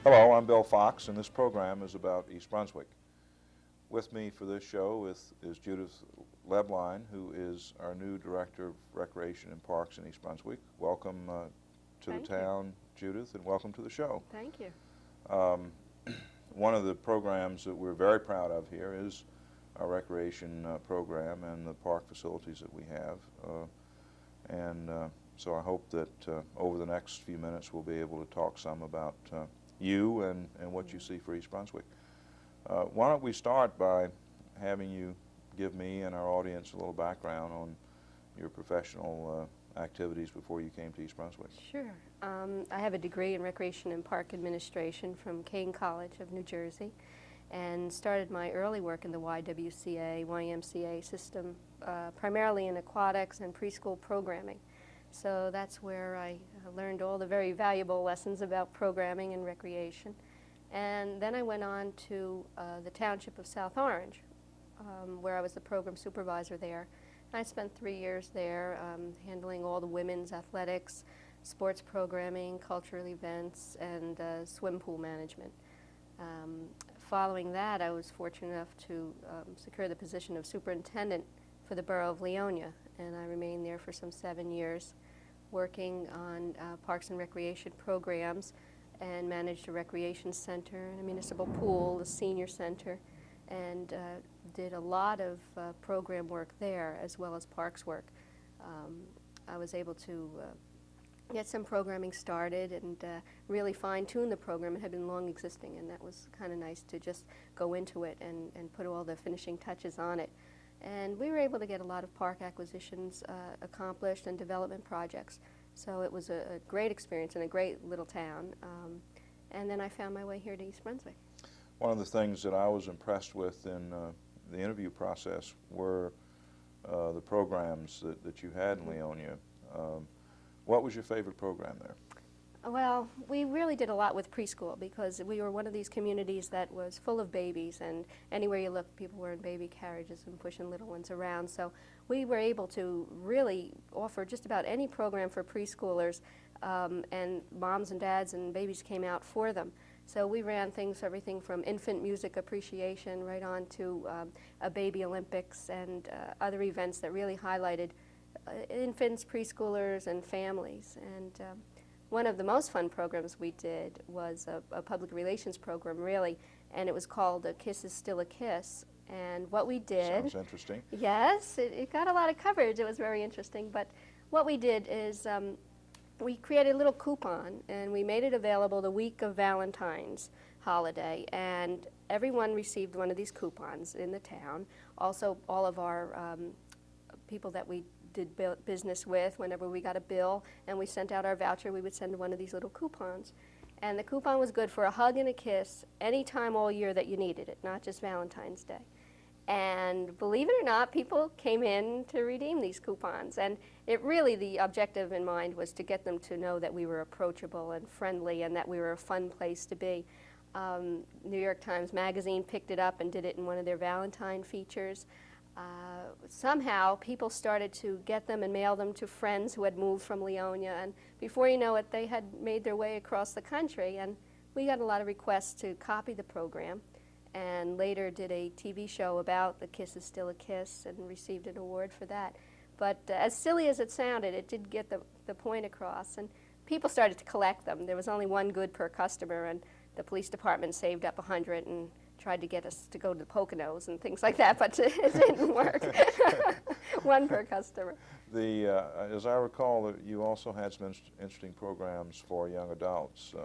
Hello, I'm Bill Fox, and this program is about East Brunswick. With me for this show is Judith Lebline, who is our new Director of Recreation and Parks in East Brunswick. Welcome to the town, Judith, and welcome to the show. Thank you. One of the programs that we're very proud of here is our recreation program and the park facilities that we have. So I hope that over the next few minutes we'll be able to talk some about you and what you see for East Brunswick. Why don't we start by having you give me and our audience a little background on your professional activities before you came to East Brunswick. Sure. I have a degree in Recreation and Park Administration from Kane College of New Jersey, and started my early work in the YMCA system, primarily in aquatics and preschool programming. So that's where I learned all the very valuable lessons about programming and recreation. And then I went on to the Township of South Orange, where I was the program supervisor there. I spent 3 years there handling all the women's athletics, sports programming, cultural events, and swim pool management. Following that, I was fortunate enough to secure the position of superintendent for the borough of Leonia, and I remained there for some 7 years, working on parks and recreation programs, and managed a recreation center and a municipal pool, a senior center, and did a lot of program work there as well as parks work. I was able to get some programming started and really fine-tune the program. It had been long existing, and that was kind of nice to just go into it and put all the finishing touches on it. And we were able to get a lot of park acquisitions accomplished and development projects. So it was a great experience in a great little town. And then I found my way here to East Brunswick. One of the things that I was impressed with in the interview process were the programs that you had in Leonia. What was your favorite program there? Well, we really did a lot with preschool because we were one of these communities that was full of babies, and anywhere you look, people were in baby carriages and pushing little ones around. So we were able to really offer just about any program for preschoolers, and moms and dads and babies came out for them. So we ran things, everything from infant music appreciation right on to a baby Olympics and other events that really highlighted infants, preschoolers, and families. And one of the most fun programs we did was a public relations program, really, and it was called A Kiss is Still a Kiss. And what we did... Sounds interesting. Yes, it got a lot of coverage. It was very interesting. But what we did is we created a little coupon, and we made it available the week of Valentine's holiday, and everyone received one of these coupons in the town. Also, all of our people that we did business with, whenever we got a bill and we sent out our voucher, we would send one of these little coupons. And the coupon was good for a hug and a kiss any time all year that you needed it, not just Valentine's Day. And believe it or not, people came in to redeem these coupons. And it really, the objective in mind was to get them to know that we were approachable and friendly and that we were a fun place to be. New York Times Magazine picked it up and did it in one of their Valentine features. Somehow people started to get them and mail them to friends who had moved from Leonia, and before you know it, they had made their way across the country, and we got a lot of requests to copy the program, and later did a TV show about The Kiss is Still a Kiss and received an award for that. But as silly as it sounded, it did get the point across, and people started to collect them. There was only one good per customer, and the police department saved up 100 and tried to get us to go to the Poconos and things like that, but it didn't work. One per customer. As I recall, you also had some interesting programs for young adults.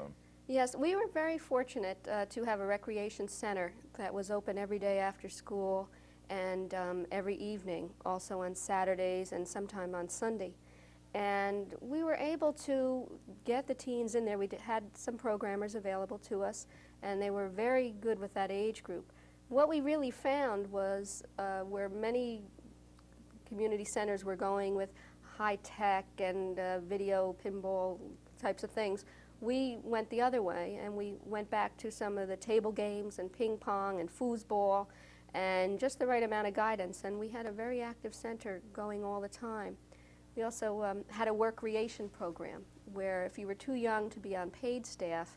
Yes, we were very fortunate to have a recreation center that was open every day after school and every evening, also on Saturdays and sometime on Sunday. And we were able to get the teens in there. We had some programmers available to us, and they were very good with that age group. What we really found was where many community centers were going with high tech and video pinball types of things, we went the other way, and we went back to some of the table games and ping pong and foosball and just the right amount of guidance. And we had a very active center going all the time. We also had a work creation program where if you were too young to be on paid staff,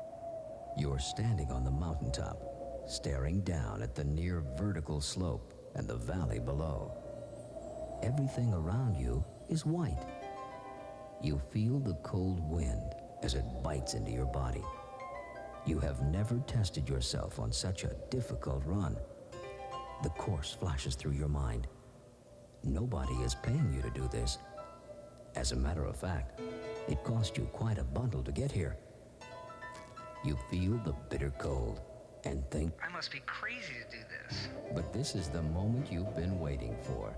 You're standing on the mountaintop, staring down at the near vertical slope and the valley below. Everything around you is white. You feel the cold wind as it bites into your body. You have never tested yourself on such a difficult run. The course flashes through your mind. Nobody is paying you to do this. As a matter of fact, it cost you quite a bundle to get here. You feel the bitter cold and think, I must be crazy to do this. but this is the moment you've been waiting for.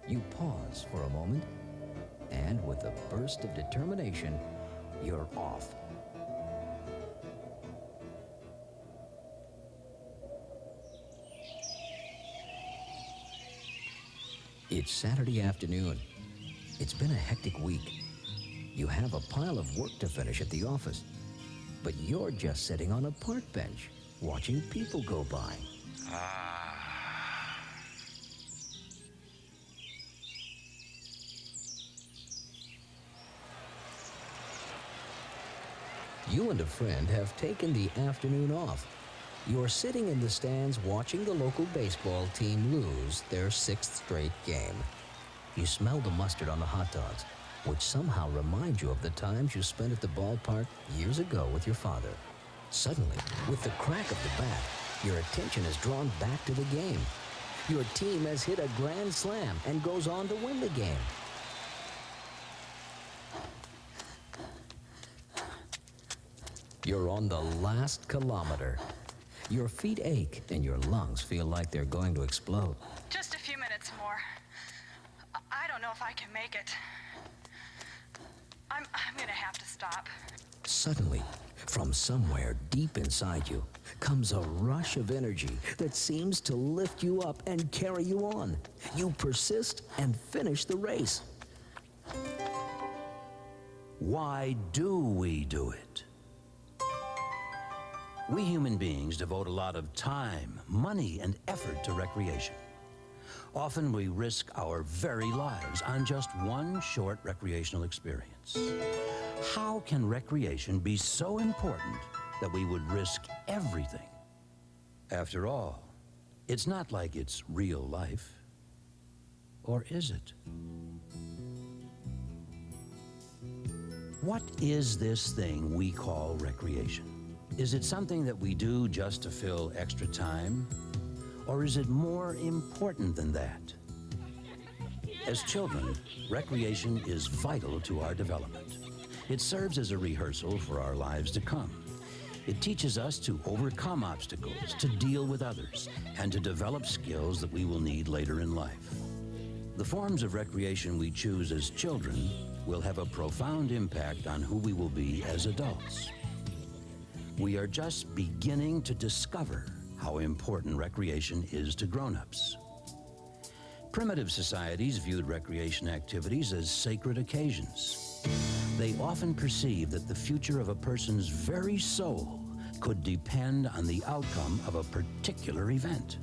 You pause for a moment, and with a burst of determination, you're off. It's Saturday afternoon. It's been a hectic week. You have a pile of work to finish at the office, but you're just sitting on a park bench, watching people go by. You and a friend have taken the afternoon off. You're sitting in the stands watching the local baseball team lose their 6th straight game. You smell the mustard on the hot dogs, which somehow remind you of the times you spent at the ballpark years ago with your father. Suddenly, with the crack of the bat, your attention is drawn back to the game. Your team has hit a grand slam and goes on to win the game. You're on the last kilometer. Your feet ache and your lungs feel like they're going to explode. Just a few minutes more. I don't know if I can make it. I'm gonna have to stop. Suddenly, from somewhere deep inside you, comes a rush of energy that seems to lift you up and carry you on. You persist and finish the race. Why do we do it? We human beings devote a lot of time, money, and effort to recreation. Often we risk our very lives on just one short recreational experience. How can recreation be so important that we would risk everything? After all, it's not like it's real life. Or is it? What is this thing we call recreation? Is it something that we do just to fill extra time? Or is it more important than that? As children, recreation is vital to our development. It serves as a rehearsal for our lives to come. It teaches us to overcome obstacles, to deal with others, and to develop skills that we will need later in life. The forms of recreation we choose as children will have a profound impact on who we will be as adults. We are just beginning to discover how important recreation is to grown-ups. Primitive societies viewed recreation activities as sacred occasions. They often perceived that the future of a person's very soul could depend on the outcome of a particular event.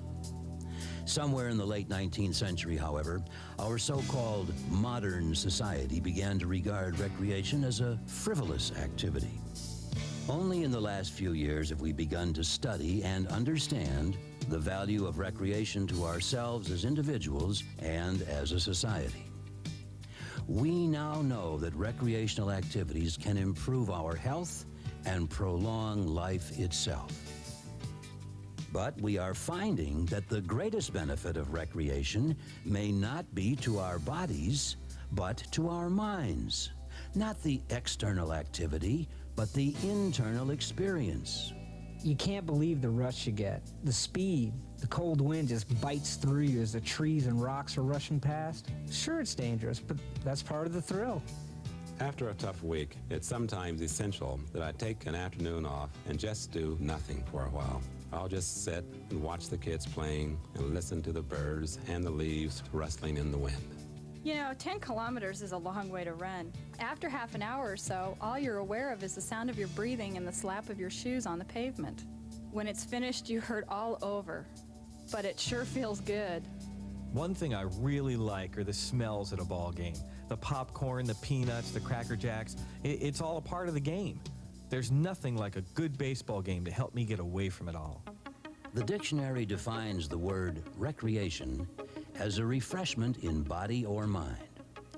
Somewhere in the late 19th century, however, our so-called modern society began to regard recreation as a frivolous activity. Only in the last few years have we begun to study and understand the value of recreation to ourselves as individuals and as a society. We now know that recreational activities can improve our health and prolong life itself. But we are finding that the greatest benefit of recreation may not be to our bodies, but to our minds. Not the external activity, but the internal experience. You can't believe the rush you get. The speed, the cold wind just bites through you as the trees and rocks are rushing past. Sure, it's dangerous, but that's part of the thrill. After a tough week, it's sometimes essential that I take an afternoon off and just do nothing for a while. I'll just sit and watch the kids playing and listen to the birds and the leaves rustling in the wind. You know, 10 kilometers is a long way to run. After half an hour or so, all you're aware of is the sound of your breathing and the slap of your shoes on the pavement. When it's finished, you hurt all over, but it sure feels good. One thing I really like are the smells at a ball game. The popcorn, the peanuts, the Cracker Jacks, it's all a part of the game. There's nothing like a good baseball game to help me get away from it all. The dictionary defines the word recreation as a refreshment in body or mind.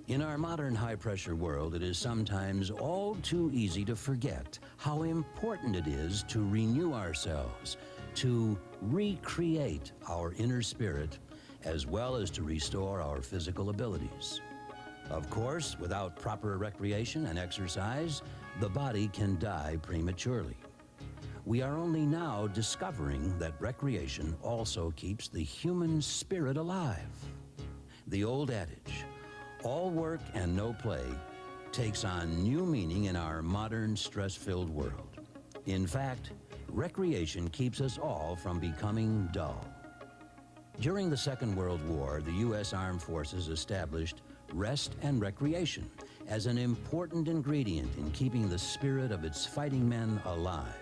In our modern high-pressure world, it is sometimes all too easy to forget how important it is to renew ourselves, to recreate our inner spirit, as well as to restore our physical abilities. Of course, without proper recreation and exercise, the body can die prematurely. We are only now discovering that recreation also keeps the human spirit alive. The old adage, all work and no play, takes on new meaning in our modern stress-filled world. In fact, recreation keeps us all from becoming dull. During the Second World War, the U.S. Armed Forces established rest and recreation as an important ingredient in keeping the spirit of its fighting men alive.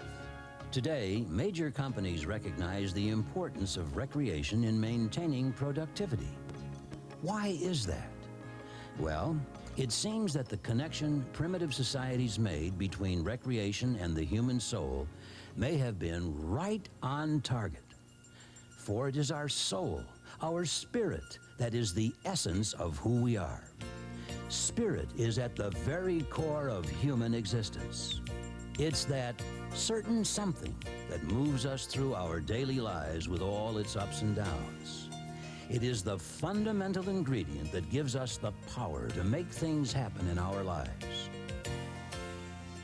Today, major companies recognize the importance of recreation in maintaining productivity. Why is that? Well, it seems that the connection primitive societies made between recreation and the human soul may have been right on target. For it is our soul, our spirit, that is the essence of who we are. Spirit is at the very core of human existence. It's that certain something that moves us through our daily lives with all its ups and downs. It is the fundamental ingredient that gives us the power to make things happen in our lives.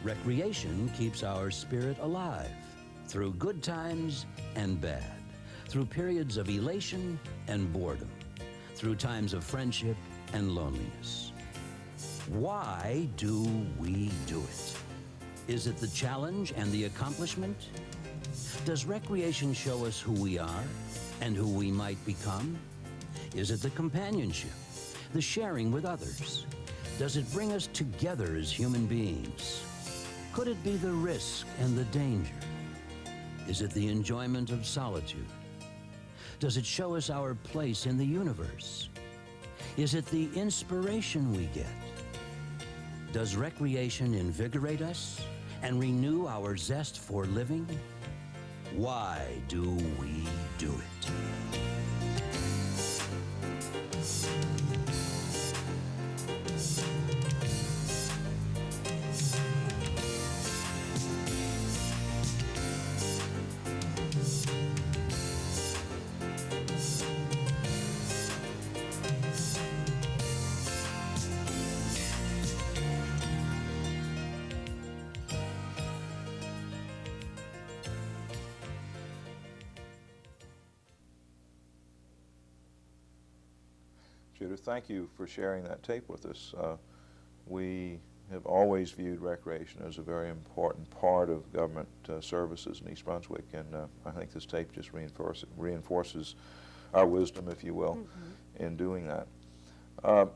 Recreation keeps our spirit alive through good times and bad, through periods of elation and boredom, through times of friendship and loneliness. Why do we do it? Is it the challenge and the accomplishment? Does recreation show us who we are and who we might become? Is it the companionship, the sharing with others? Does it bring us together as human beings? Could it be the risk and the danger? Is it the enjoyment of solitude? Does it show us our place in the universe? Is it the inspiration we get? Does recreation invigorate us and renew our zest for living? Why do we do it? Judith, thank you for sharing that tape with us. We have always viewed recreation as a very important part of government services in East Brunswick, and I think this tape just reinforces our wisdom, if you will, in doing that.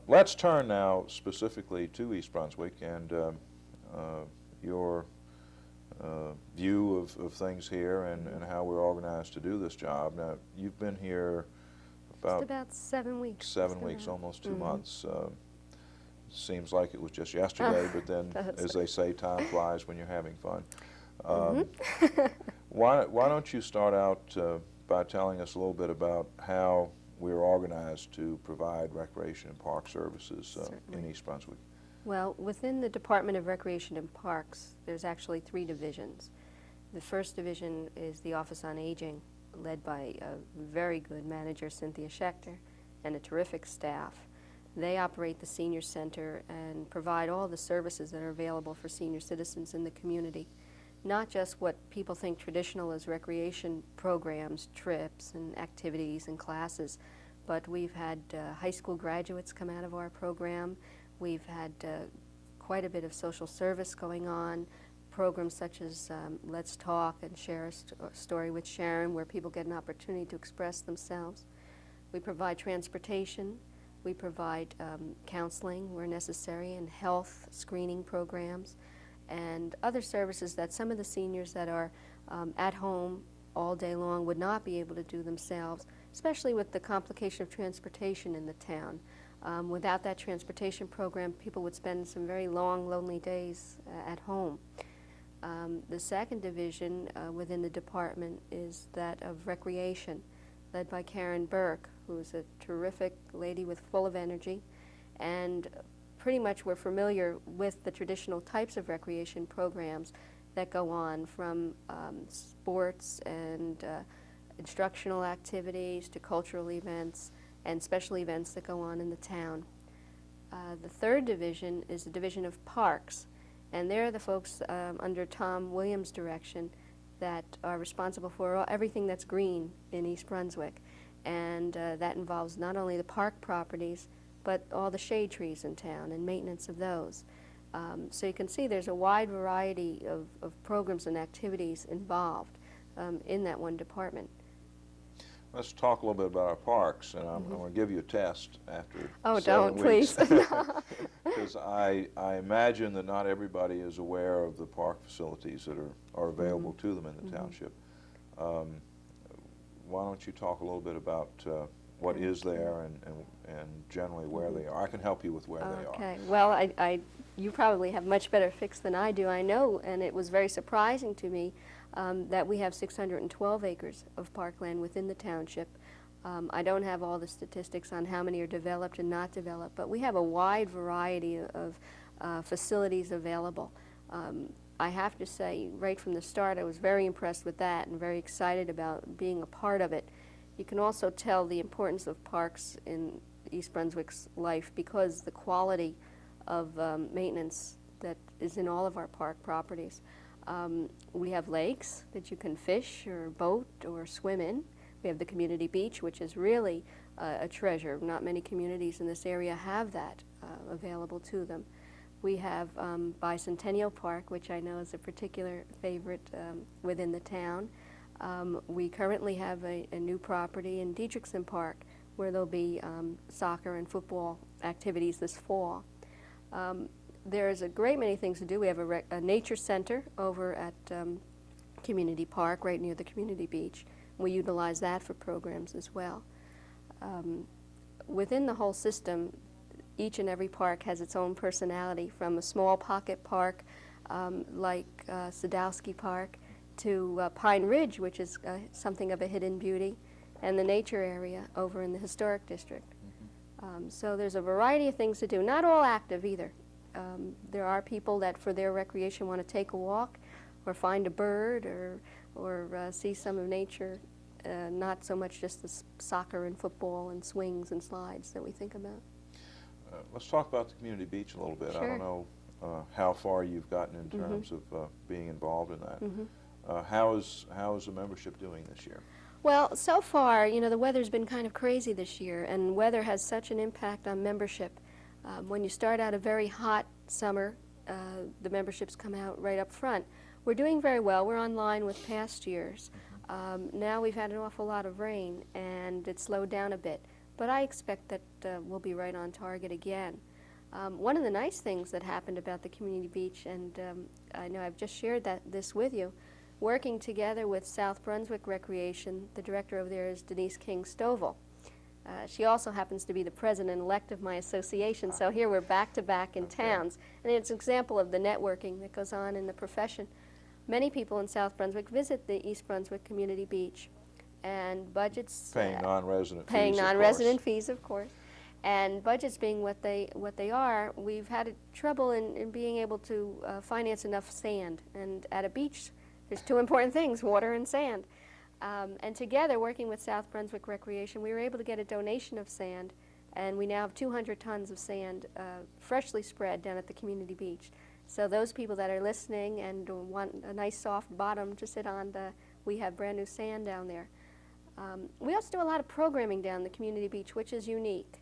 Let's turn now specifically to East Brunswick and your view of things here and how we're organized to do this job. Now, you've been here about 7 weeks. 7 weeks, almost 2 months. Seems like it was just yesterday, but then, as they say, time flies when you're having fun. Why don't you start out by telling us a little bit about how we're organized to provide recreation and park services in East Brunswick? Well, within the Department of Recreation and Parks, there's actually 3 divisions. The first division is the Office on Aging, led by a very good manager, Cynthia Schechter, and a terrific staff. They operate the senior center and provide all the services that are available for senior citizens in the community. Not just what people think traditional as recreation programs, trips and activities and classes, but we've had high school graduates come out of our program. We've had quite a bit of social service going on, programs such as Let's Talk and Share a Story with Sharon, where people get an opportunity to express themselves. We provide transportation. We provide counseling where necessary and health screening programs and other services that some of the seniors that are at home all day long would not be able to do themselves, especially with the complication of transportation in the town. Without that transportation program, people would spend some very long, lonely days at home. The second division within the department is that of recreation, led by Karen Burke, who's a terrific lady with full of energy. And pretty much we're familiar with the traditional types of recreation programs that go on, from sports and instructional activities to cultural events and special events that go on in the town. The third division is the division of parks, and they're the folks under Tom Williams' direction that are responsible for everything that's green in East Brunswick. And that involves not only the park properties, but all the shade trees in town and maintenance of those. So you can see there's a wide variety of programs and activities involved in that one department. Let's talk a little bit about our parks, and I'm going to give you a test after Oh, 7 don't, weeks. please. Because I imagine that not everybody is aware of the park facilities that are available to them in the township. Why don't you talk a little bit about what is there and generally where they are? I can help you with where they are. Okay. Well, you probably have much better fix than I do. I know, and it was very surprising to me that we have 612 acres of parkland within the township. I don't have all the statistics on how many are developed and not developed, but we have a wide variety of facilities available. I have to say, right from the start, I was very impressed with that and very excited about being a part of it. You can also tell the importance of parks in East Brunswick's life because the quality of maintenance that is in all of our park properties. We have lakes that you can fish or boat or swim in. We have the community beach, which is really a treasure. Not many communities in this area have that available to them. We have Bicentennial Park, which I know is a particular favorite within the town. We currently have a new property in Dietrichson Park where there'll be soccer and football activities this fall. There's a great many things to do. We have a nature center over at Community Park, right near the community beach. We utilize that for programs as well. Within the whole system, each and every park has its own personality, from a small pocket park like Sadowski Park to Pine Ridge, which is something of a hidden beauty, and the nature area over in the historic district. So there's a variety of things to do, not all active either. There are people that for their recreation want to take a walk or find a bird or see some of nature, not so much just the soccer and football and swings and slides that we think about. Let's talk about the community beach a little bit. Sure. I don't know how far you've gotten in terms of being involved in that. How is the membership doing this year? Well, so far, you know, the weather's been kind of crazy this year, and weather has such an impact on membership. When you start out a very hot summer, the memberships come out right up front. We're doing very well. We're on line with past years. Now we've had an awful lot of rain, and it slowed down a bit. But I expect that we'll be right on target again. One of the nice things that happened about the community beach, and I know I've just shared this with you, working together with South Brunswick Recreation, the director over there is Denise King-Stovall. She also happens to be the president-elect of my association, so here we're back-to-back in towns. And it's an example of the networking that goes on in the profession. Many people in South Brunswick visit the East Brunswick Community Beach, and budgets... Paying non-resident fees, Paying non-resident fees, of course. And budgets being what they are, we've had trouble in being able to finance enough sand. And at a beach, there's two important things, water and sand. And together, working with South Brunswick Recreation, we were able to get a donation of sand, and we now have 200 tons of sand freshly spread down at the community beach. So those people that are listening and want a nice soft bottom to sit on, we have brand new sand down there. We also do a lot of programming down the community beach, which is unique.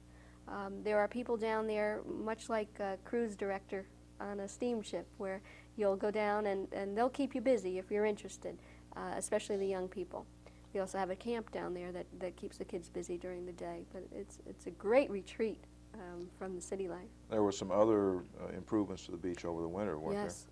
There are people down there, much like a cruise director on a steamship, where you'll go down and they'll keep you busy if you're interested, especially the young people. We also have a camp down there that keeps the kids busy during the day, but it's a great retreat from the city life. There were some other improvements to the beach over the winter, weren't there? Yes.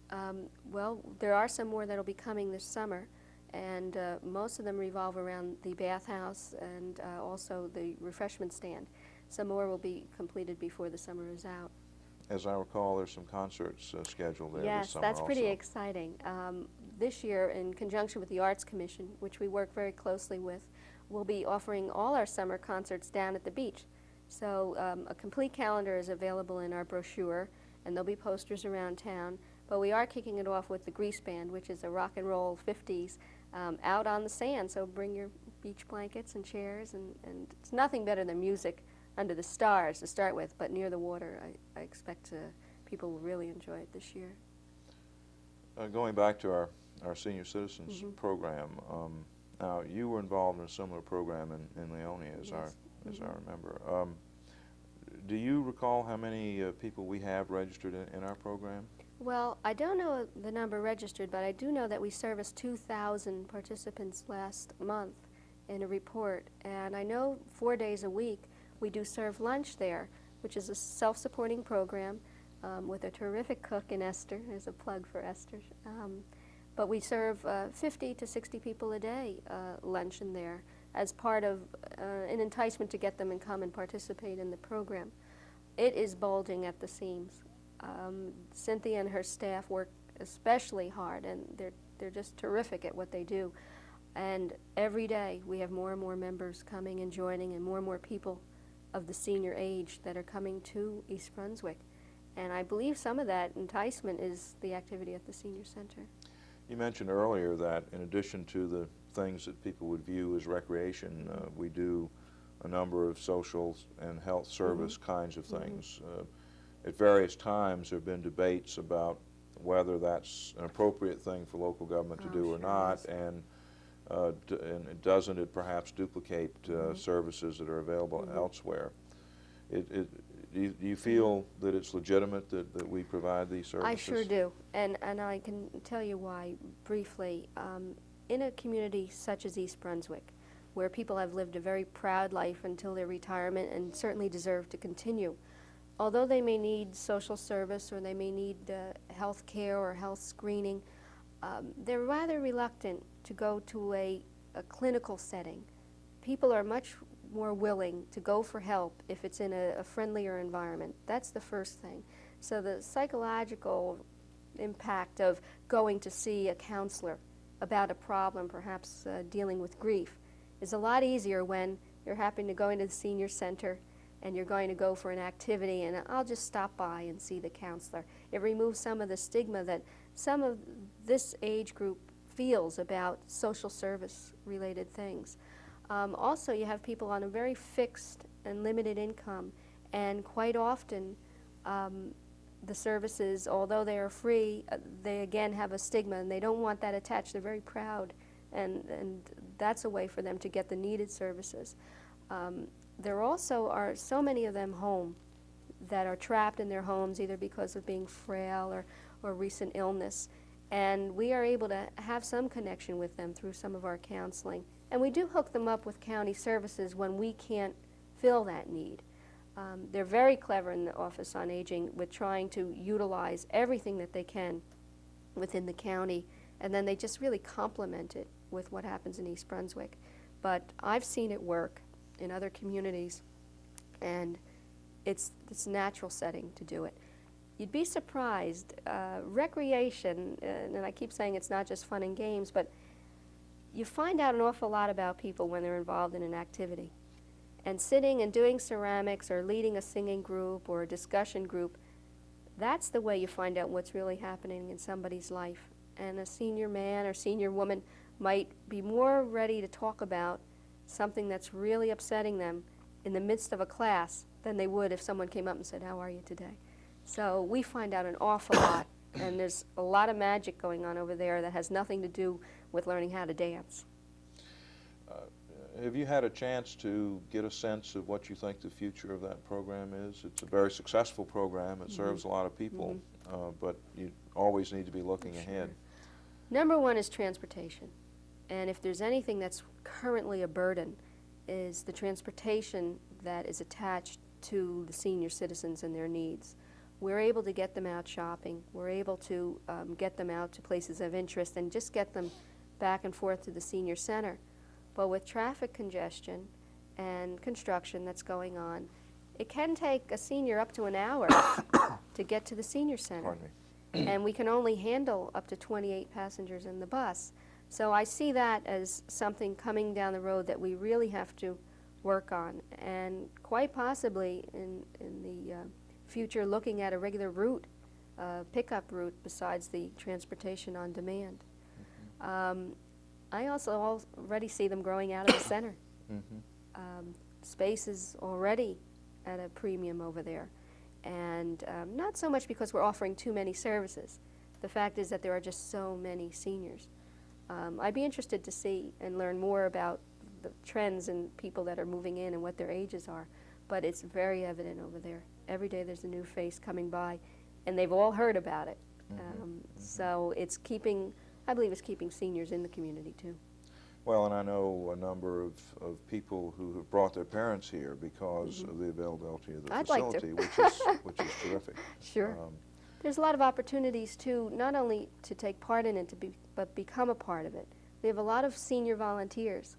Well, there are some more that will be coming this summer, and most of them revolve around the bathhouse and also the refreshment stand. Some more will be completed before the summer is out. as I recall, there's some concerts scheduled there this Yes, summer that's pretty also. exciting. This year, in conjunction with the Arts Commission, which we work very closely with, we'll be offering all our summer concerts down at the beach. So a complete calendar is available in our brochure, and there'll be posters around town. But we are kicking it off with the Grease Band, which is a rock and roll 50s, out on the sand. So bring your beach blankets and chairs, and it's nothing better than music under the stars to start with, but near the water. I expect people will really enjoy it this year. Going back to our senior citizens program, now you were involved in a similar program in Leonia, as I remember. Do you recall how many people we have registered in our program? Well, I don't know the number registered, but I do know that we serviced 2,000 participants last month in a report. And I know 4 days a week we do serve lunch there, which is a self-supporting program with a terrific cook in Esther. There's a plug for Esther. But we serve 50 to 60 people a day lunch in there as part of an enticement to get them and come and participate in the program. It is bulging at the seams. Cynthia and her staff work especially hard, and they're just terrific at what they do. And every day we have more and more members coming and joining, and more people of the senior age that are coming to East Brunswick. And I believe some of that enticement is the activity at the senior center. You mentioned earlier that in addition to the things that people would view as recreation, we do a number of social and health service kinds of things. At various times there have been debates about whether that's an appropriate thing for local government to do or not, and doesn't it perhaps duplicate services that are available elsewhere. Do you feel that it's legitimate that we provide these services? I sure do, and I can tell you why briefly. In a community such as East Brunswick, where people have lived a very proud life until their retirement and certainly deserve to continue, although they may need social service or they may need health care or health screening, they're rather reluctant to go to a clinical setting. People are much more willing to go for help if it's in a friendlier environment. That's the first thing. So the psychological impact of going to see a counselor about a problem, perhaps dealing with grief, is a lot easier when you're happy to go into the senior center and you're going to go for an activity, and I'll just stop by and see the counselor. It removes some of the stigma that some of this age group feels about social service related things. Also, you have people on a very fixed and limited income, and quite often the services, although they are free, they again have a stigma, and they don't want that attached. They're very proud, and that's a way for them to get the needed services. There also are so many of them home that are trapped in their homes either because of being frail or recent illness, and we are able to have some connection with them through some of our counseling. And we do hook them up with county services when we can't fill that need. They're very clever in the Office on Aging with trying to utilize everything that they can within the county, and then they just really complement it with what happens in East Brunswick. But I've seen it work in other communities, and it's a natural setting to do it. You'd be surprised. Recreation, and I keep saying it's not just fun and games, but you find out an awful lot about people when they're involved in an activity. And sitting and doing ceramics or leading a singing group or a discussion group, that's the way you find out what's really happening in somebody's life. And a senior man or senior woman might be more ready to talk about something that's really upsetting them in the midst of a class than they would if someone came up and said, "How are you today?" So we find out an awful lot, and there's a lot of magic going on over there that has nothing to do with learning how to dance. Have you had a chance to get a sense of what you think the future of that program is? It's a very successful program. It serves a lot of people, but you always need to be looking ahead. Number one is transportation. And if there's anything that's currently a burden, is the transportation that is attached to the senior citizens and their needs. We're able to get them out shopping. We're able to get them out to places of interest and just get them back and forth to the senior center. But with traffic congestion and construction that's going on, It can take a senior up to an hour to get to the senior center. Pardon me. And we can only handle up to 28 passengers in the bus. So I see that as something coming down the road that we really have to work on, and quite possibly in the future looking at a regular route, pickup route besides the transportation on demand. I also already see them growing out of the center. Space is already at a premium over there. And not so much because we're offering too many services. The fact is that there are just so many seniors. I'd be interested to see and learn more about the trends and people that are moving in and what their ages are. But it's very evident over there. Every day there's a new face coming by, and they've all heard about it. So it's keeping, I believe it's keeping seniors in the community too. Well, and I know a number of people who have brought their parents here because of the availability of the I'd like facility, to. which is terrific. Sure. There's a lot of opportunities too, not only to take part in it, but become a part of it. We have a lot of senior volunteers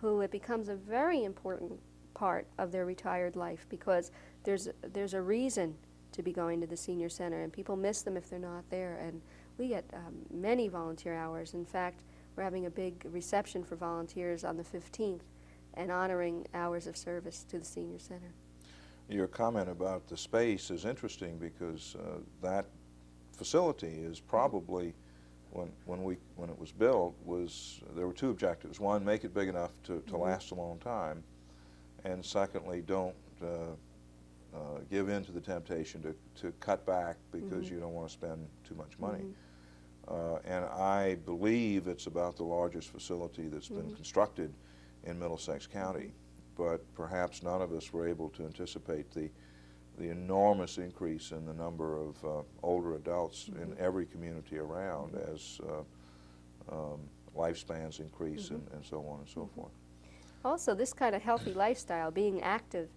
who it becomes a very important part of their retired life, because there's a reason to be going to the senior center, and people miss them if they're not there. And we get many volunteer hours. In fact, we're having a big reception for volunteers on the 15th and honoring hours of service to the senior center. Your comment about the space is interesting, because that facility is probably, when it was built, there were two objectives. One, make it big enough to last a long time, and secondly, don't give in to the temptation to cut back because you don't want to spend too much money. And I believe it's about the largest facility that's been constructed in Middlesex County, but perhaps none of us were able to anticipate the enormous increase in the number of older adults in every community around as lifespans increase and so on and so forth. Also, this kind of healthy lifestyle, being active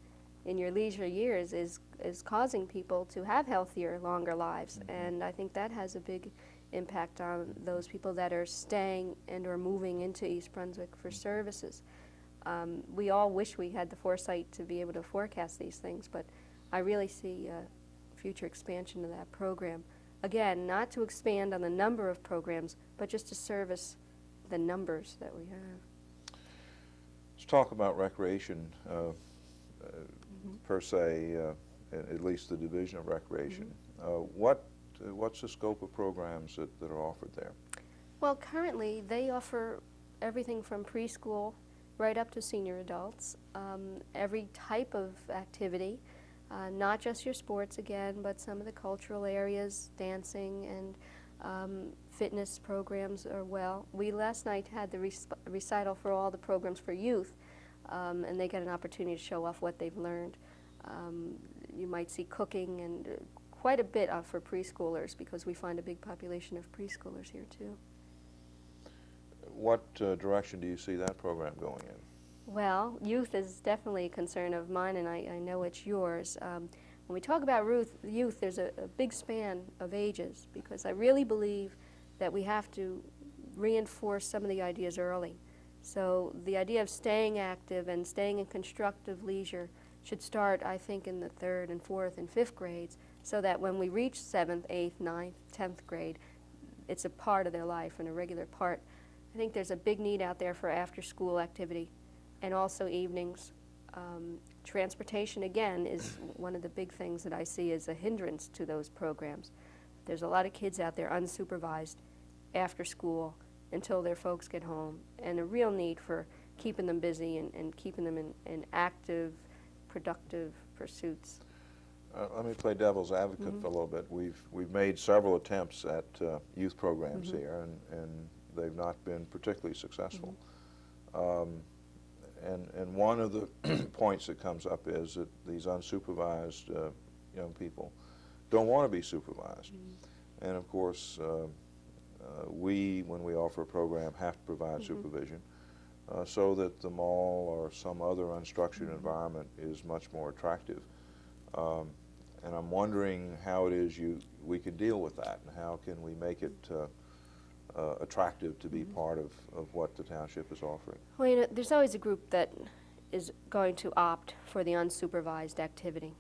in your leisure years, is causing people to have healthier, longer lives, and I think that has a big impact on those people that are staying and or moving into East Brunswick for services. We all wish we had the foresight to be able to forecast these things, but I really see future expansion of that program. Again, not to expand on the number of programs, but just to service the numbers that we have. Let's talk about recreation per se, at least the Division of Recreation. What's the scope of programs that are offered there? Well, currently they offer everything from preschool right up to senior adults, every type of activity, not just your sports again, but some of the cultural areas, dancing and fitness programs are well. We last night had the recital for all the programs for youth, and they get an opportunity to show off what they've learned. You might see cooking and quite a bit for preschoolers, because we find a big population of preschoolers here too. What direction do you see that program going in? Well, youth is definitely a concern of mine, and I know it's yours. When we talk about youth, there's a big span of ages, because I really believe that we have to reinforce some of the ideas early. So the idea of staying active and staying in constructive leisure should start, I think, in the 3rd and 4th and 5th grades, so that when we reach 7th, 8th, 9th, 10th grade, it's a part of their life and a regular part. I think there's a big need out there for after-school activity, and also evenings. Transportation, again, is one of the big things that I see as a hindrance to those programs. There's a lot of kids out there unsupervised after school until their folks get home, and a real need for keeping them busy and keeping them in active, productive pursuits. Let me play devil's advocate for a little bit. We've made several attempts at youth programs here, and they've not been particularly successful. And one of the points that comes up is that these unsupervised young people don't want to be supervised. And of course, when we offer a program, have to provide supervision so that the mall or some other unstructured environment is much more attractive. And I'm wondering how it is we could deal with that, and how can we make it attractive to be part of what the township is offering. Well, you know, there's always a group that is going to opt for the unsupervised activity.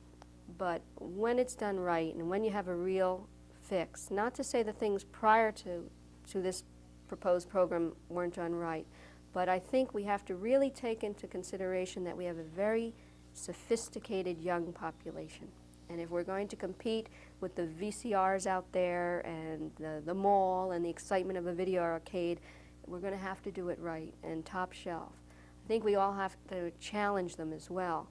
But when it's done right and when you have a real fix, not to say the things prior to this proposed program weren't done right, but I think we have to really take into consideration that we have a very sophisticated young population. And if we're going to compete with the VCRs out there and the mall and the excitement of a video arcade, we're going to have to do it right and top shelf. I think we all have to challenge them as well.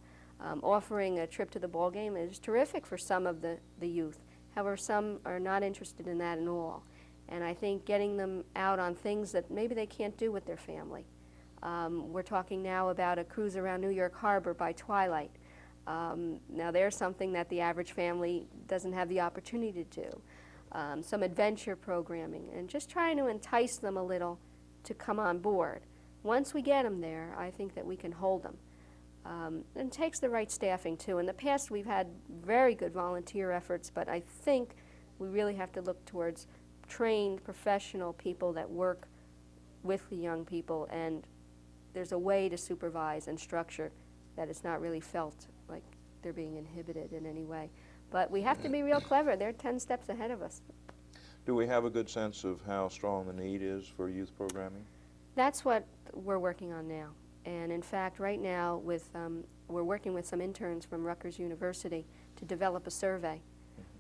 Offering a trip to the ball game is terrific for some of the youth. However, some are not interested in that at all. And I think getting them out on things that maybe they can't do with their family. We're talking now about a cruise around New York Harbor by twilight. Now there's something that the average family doesn't have the opportunity to do. Some adventure programming, and just trying to entice them a little to come on board. Once we get them there, I think that we can hold them. And it takes the right staffing too. In the past we've had very good volunteer efforts, but I think we really have to look towards trained professional people that work with the young people, and there's a way to supervise and structure that it's not really felt like they're being inhibited in any way. But we have to be real clever. They're 10 steps ahead of us. Do we have a good sense of how strong the need is for youth programming? That's what we're working on now. And in fact, right now we're working with some interns from Rutgers University to develop a survey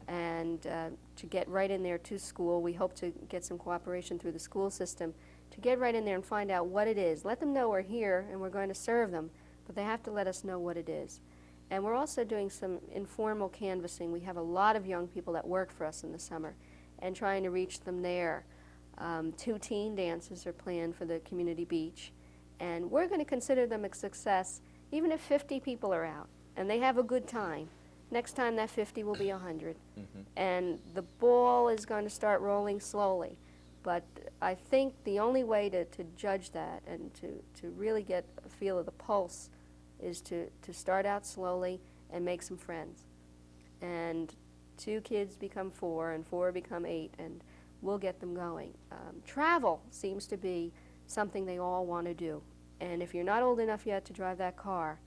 and to get right in there to school. We hope to get some cooperation through the school system to get right in there and find out what it is. Let them know we're here and we're going to serve them, but they have to let us know what it is. And we're also doing some informal canvassing. We have a lot of young people that work for us in the summer and trying to reach them there. 2 teen dances are planned for the community beach, and we're going to consider them a success even if 50 people are out and they have a good time. Next time that 50 will be 100. And the ball is going to start rolling slowly. But I think the only way to judge that and to really get a feel of the pulse is to start out slowly and make some friends. And 2 kids become 4 and 4 become 8, and we'll get them going. Travel seems to be something they all want to do. And if you're not old enough yet to drive that car,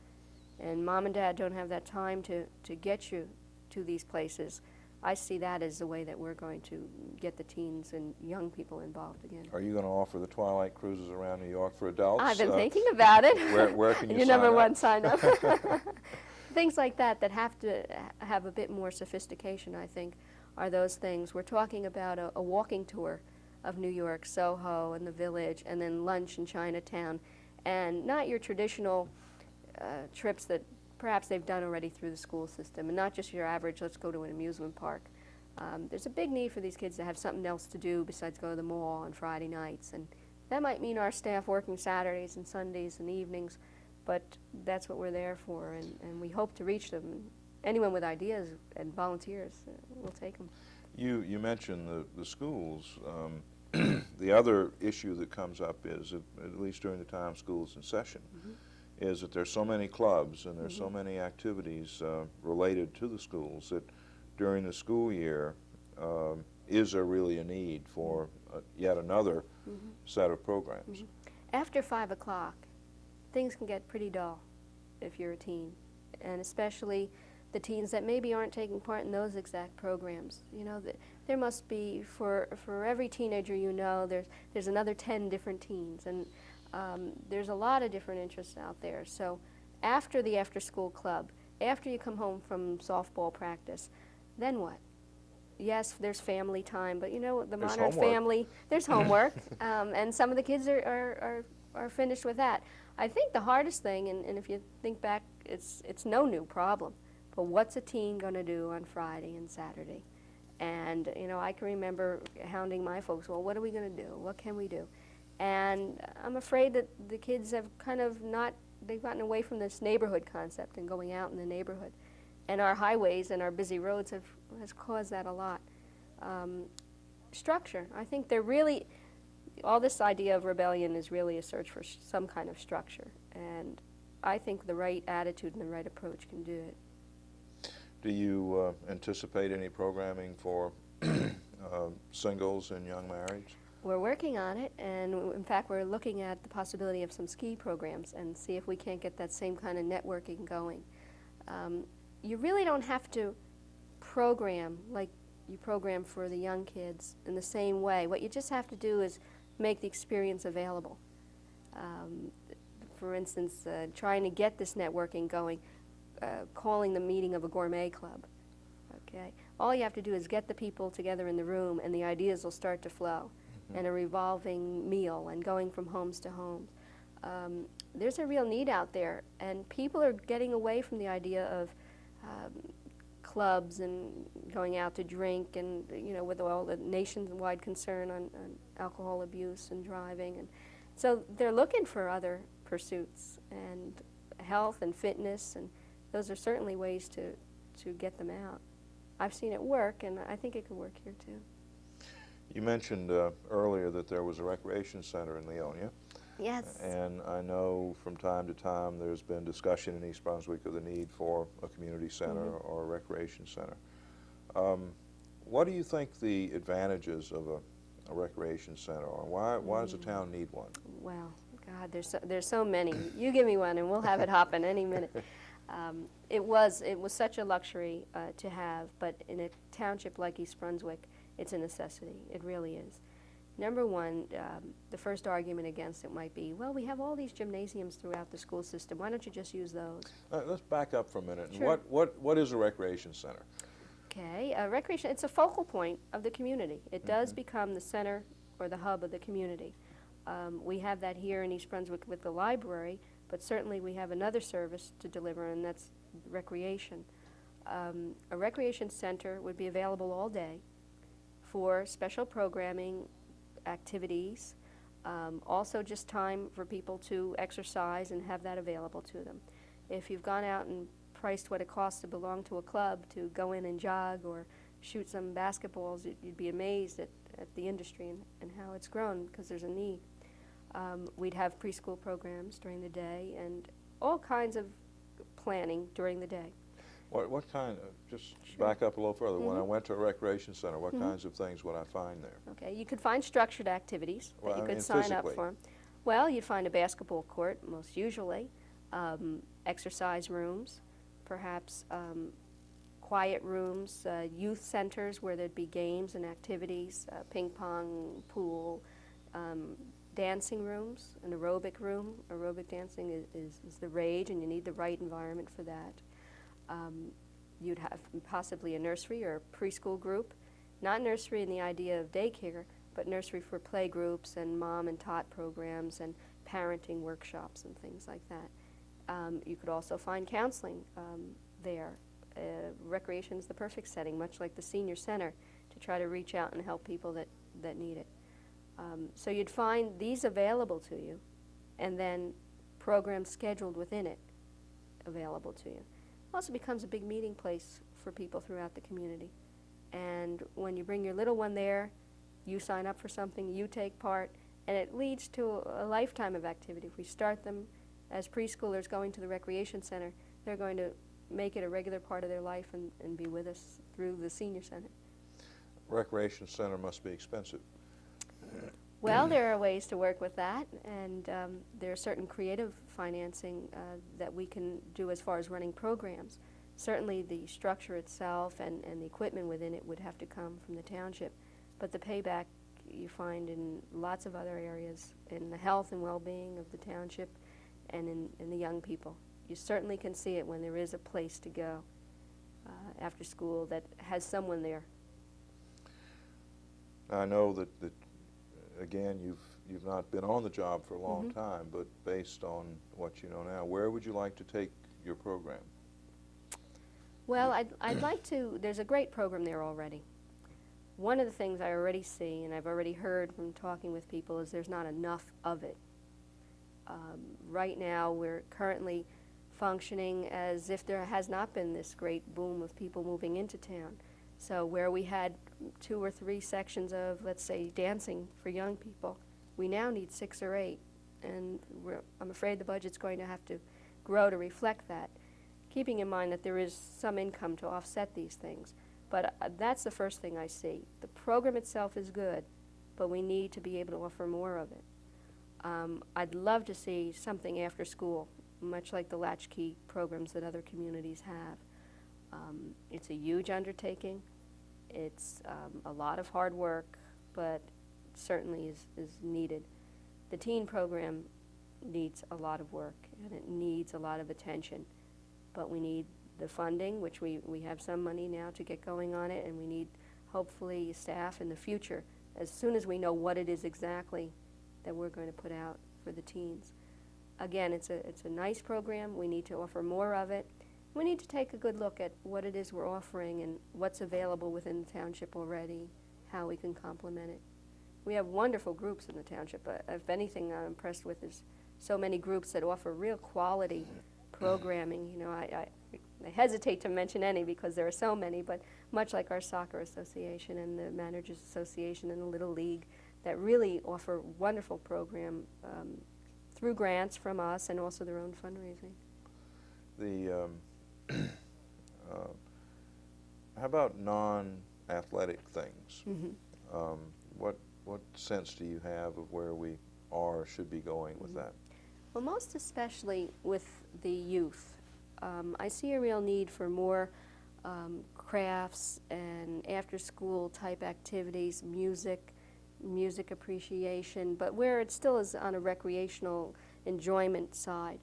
and mom and dad don't have that time to get you to these places, I see that as the way that we're going to get the teens and young people involved again. Are you going to offer the twilight cruises around New York for adults? I've been thinking about it. Where can you Your sign number up? 1 sign up. Things like that have to have a bit more sophistication, I think, are those things. We're talking about a walking tour of New York, Soho and the Village, and then lunch in Chinatown, and not your traditional trips that perhaps they've done already through the school system, and not just your average, let's go to an amusement park. There's a big need for these kids to have something else to do besides go to the mall on Friday nights, and that might mean our staff working Saturdays and Sundays and evenings, but that's what we're there for, and we hope to reach them. Anyone with ideas and volunteers, we'll take them. You mentioned the schools. The other issue that comes up is, at least during the time school's in session, is that there's so many clubs and there's so many activities related to the schools that during the school year, is there really a need for yet another set of programs? After 5 o'clock, things can get pretty dull if you're a teen, and especially the teens that maybe aren't taking part in those exact programs. You know, there must be, for every teenager you know, there's another 10 different teens, and there's a lot of different interests out there. So after the after-school club, after you come home from softball practice, then what? Yes, there's family time, but you know, the modern family, there's homework, and some of the kids are finished with that. I think the hardest thing, and if you think back, it's no new problem, but what's a teen going to do on Friday and Saturday? And you know, I can remember hounding my folks, well, what are we going to do? What can we do? And I'm afraid that the kids have kind of they've gotten away from this neighborhood concept and going out in the neighborhood. And our highways and our busy roads has caused that a lot. Structure, I think they're really, all this idea of rebellion is really a search for some kind of structure. And I think the right attitude and the right approach can do it. Do you anticipate any programming for singles and young marrieds? We're working on it, and in fact, we're looking at the possibility of some ski programs and see if we can't get that same kind of networking going. You really don't have to program like you program for the young kids in the same way. What you just have to do is make the experience available. For instance, trying to get this networking going, calling the meeting of a gourmet club. Okay, all you have to do is get the people together in the room, and the ideas will start to flow. And a revolving meal and going from homes to homes. There's a real need out there, and people are getting away from the idea of clubs and going out to drink, and with all the nationwide concern on alcohol abuse and driving, and so they're looking for other pursuits and health and fitness, and those are certainly ways to get them out. I've seen it work, and I think it could work here too. You mentioned earlier that there was a recreation center in Leonia. Yes. And I know from time to time there's been discussion in East Brunswick of the need for a community center or a recreation center. What do you think the advantages of a recreation center are? Why does a town need one? Well, God, there's so many. You give me one and we'll have it happen any minute. It was such a luxury to have, but in a township like East Brunswick, it's a necessity. It really is. Number one, the first argument against it might be, well, we have all these gymnasiums throughout the school system. Why don't you just use those? Let's back up for a minute. Sure. What is a recreation center? Okay, recreation, it's a focal point of the community. It does become the center or the hub of the community. We have that here in East Brunswick with the library, but certainly we have another service to deliver, and that's recreation. A recreation center would be available all day for special programming, activities, also just time for people to exercise and have that available to them. If you've gone out and priced what it costs to belong to a club, to go in and jog or shoot some basketballs, you'd be amazed at the industry and how it's grown, because there's a need. We'd have preschool programs during the day and all kinds of planning during the day. What kind of, just back up a little further, when I went to a recreation center, what kinds of things would I find there? Okay, you could find structured activities that you could sign up for. Well, you'd find a basketball court, most usually, exercise rooms, perhaps quiet rooms, youth centers where there'd be games and activities, ping pong, pool, dancing rooms, an aerobic room. Aerobic dancing is the rage, and you need the right environment for that. You'd have possibly a nursery or a preschool group, not nursery in the idea of daycare, but nursery for play groups and mom and tot programs and parenting workshops and things like that. You could also find counseling there. Recreation is the perfect setting, much like the senior center, to try to reach out and help people that need it. So you'd find these available to you, and then programs scheduled within it available to you. It also becomes a big meeting place for people throughout the community. And when you bring your little one there, you sign up for something, you take part, and it leads to a lifetime of activity. If we start them as preschoolers going to the recreation center, they're going to make it a regular part of their life and be with us through the senior center. Recreation center must be expensive. Well, there are ways to work with that, and there are certain creative financing that we can do as far as running programs. Certainly the structure itself and the equipment within it would have to come from the township, but the payback you find in lots of other areas, in the health and well-being of the township and in the young people. You certainly can see it when there is a place to go after school that has someone there. I know that again, you've not been on the job for a long time, but based on what you know now, where would you like to take your program? Well, I'd like to, there's a great program there already. One of the things I already see, and I've already heard from talking with people, is there's not enough of it. Right now, we're currently functioning as if there has not been this great boom of people moving into town. So where we had 2 or 3 sections of, let's say, dancing for young people, we now need 6 or 8. And I'm afraid the budget's going to have to grow to reflect that, keeping in mind that there is some income to offset these things. But that's the first thing I see. The program itself is good, but we need to be able to offer more of it. I'd love to see something after school, much like the latchkey programs that other communities have. It's a huge undertaking. It's a lot of hard work, but certainly is needed. The teen program needs a lot of work, and it needs a lot of attention, but we need the funding, which we have some money now to get going on it, and we need hopefully staff in the future as soon as we know what it is exactly that we're going to put out for the teens. Again, it's a nice program. We need to offer more of it. We need to take a good look at what it is we're offering and what's available within the township already, how we can complement it. We have wonderful groups in the township, but if anything I'm impressed with is so many groups that offer real quality programming. You know, I hesitate to mention any because there are so many, but much like our soccer association and the Managers Association and the Little League that really offer wonderful program through grants from us and also their own fundraising. The how about non-athletic things? Mm-hmm. What sense do you have of where we are or should be going with that? Well, most especially with the youth. I see a real need for more crafts and after-school type activities, music appreciation, but where it still is on a recreational enjoyment side.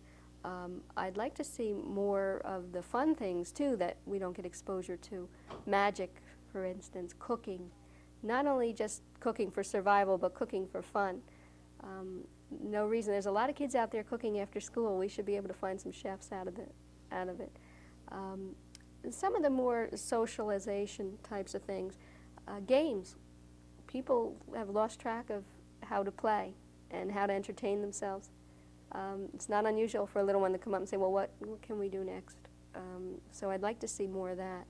I'd like to see more of the fun things, too, that we don't get exposure to. Magic, for instance, cooking. Not only just cooking for survival, but cooking for fun. No reason. There's a lot of kids out there cooking after school. We should be able to find some chefs out of it. Some of the more socialization types of things. Games. People have lost track of how to play and how to entertain themselves. It's not unusual for a little one to come up and say, well, what can we do next? So I'd like to see more of that.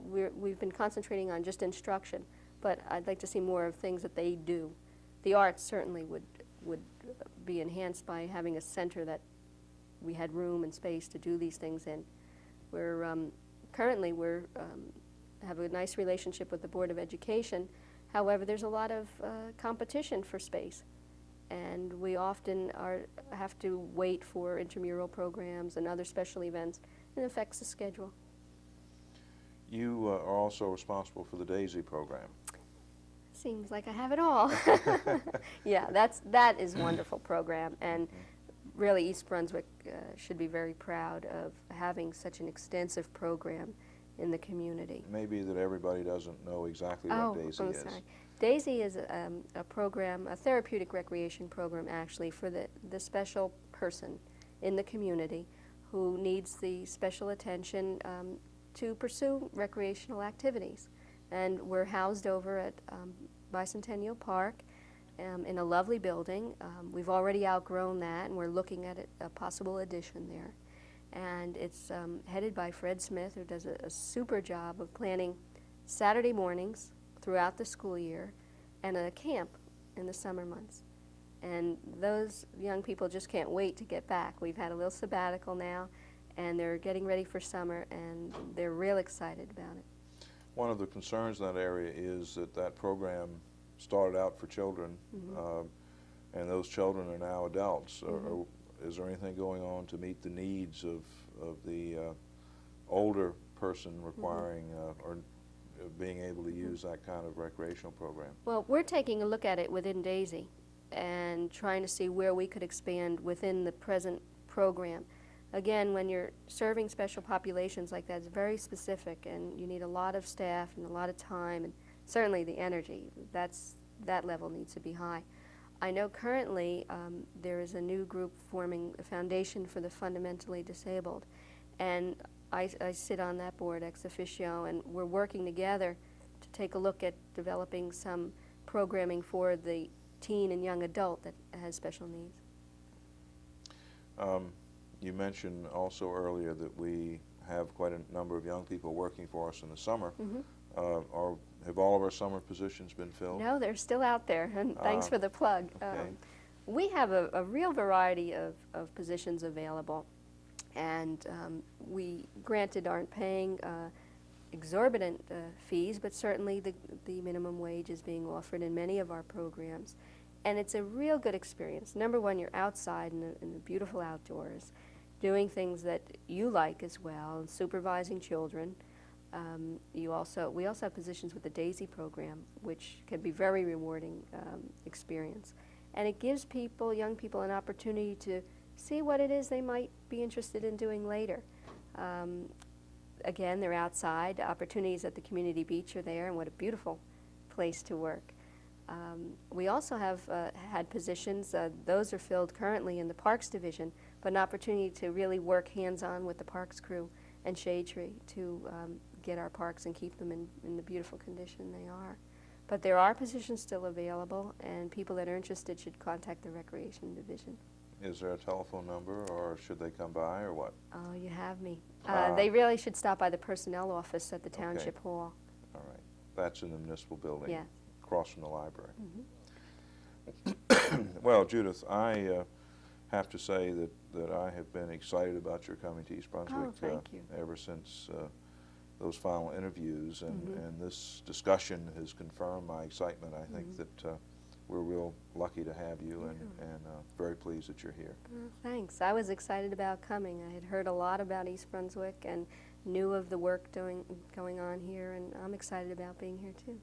We've been concentrating on just instruction, but I'd like to see more of things that they do. The arts certainly would be enhanced by having a center that we had room and space to do these things in. Currently we're have a nice relationship with the Board of Education. However, there's a lot of competition for space, and we often have to wait for intramural programs and other special events, and it affects the schedule. You are also responsible for the DAISY program. Seems like I have it all. Yeah, that is a wonderful program, and really East Brunswick should be very proud of having such an extensive program in the community. Maybe that everybody doesn't know exactly what DAISY is. Sorry. DAISY is a program, a therapeutic recreation program actually for the special person in the community who needs the special attention to pursue recreational activities. And we're housed over at Bicentennial Park in a lovely building. We've already outgrown that, and we're looking at a possible addition there. And it's headed by Fred Smith, who does a super job of planning Saturday mornings throughout the school year and a camp in the summer months. And those young people just can't wait to get back. We've had a little sabbatical now, and they're getting ready for summer, and they're real excited about it. One of the concerns in that area is that program started out for children, and those children are now adults. Is there anything going on to meet the needs of the older person requiring or being able to use that kind of recreational program? Well, we're taking a look at it within DAISY and trying to see where we could expand within the present program. Again, when you're serving special populations like that, it's very specific, and you need a lot of staff and a lot of time, and certainly the energy. That level needs to be high. I know currently there is a new group forming a foundation for the fundamentally disabled, and I sit on that board ex officio, and we're working together to take a look at developing some programming for the teen and young adult that has special needs. You mentioned also earlier that we have quite a number of young people working for us in the summer. Have all of our summer positions been filled? No, they're still out there, and thanks for the plug. Okay. We have a real variety of positions available, and we, granted, aren't paying exorbitant fees, but certainly the minimum wage is being offered in many of our programs. And it's a real good experience. Number one, you're outside in the beautiful outdoors, doing things that you like as well, and supervising children. We also have positions with the DAISY program, which can be very rewarding experience. And it gives people, young people, an opportunity to see what it is they might be interested in doing later. Again, they're outside. Opportunities at the community beach are there, and what a beautiful place to work. We also have had positions, those are filled currently in the Parks Division, but an opportunity to really work hands-on with the Parks crew and Shade Tree to get our parks and keep them in the beautiful condition they are. But there are positions still available, and people that are interested should contact the Recreation Division. Is there a telephone number, or should they come by, or what? Oh, you have me. They really should stop by the personnel office at the Township Hall. All right. That's in the municipal building, Yeah. across from the library. Mm-hmm. Well, Judith, I have to say that I have been excited about your coming to East Brunswick Oh, thank you. ever since those final interviews, and, Mm-hmm. and this discussion has confirmed my excitement. I think Mm-hmm. that we're real lucky to have you, and very pleased that you're here. Oh, thanks. I was excited about coming. I had heard a lot about East Brunswick and knew of the work going on here, and I'm excited about being here too.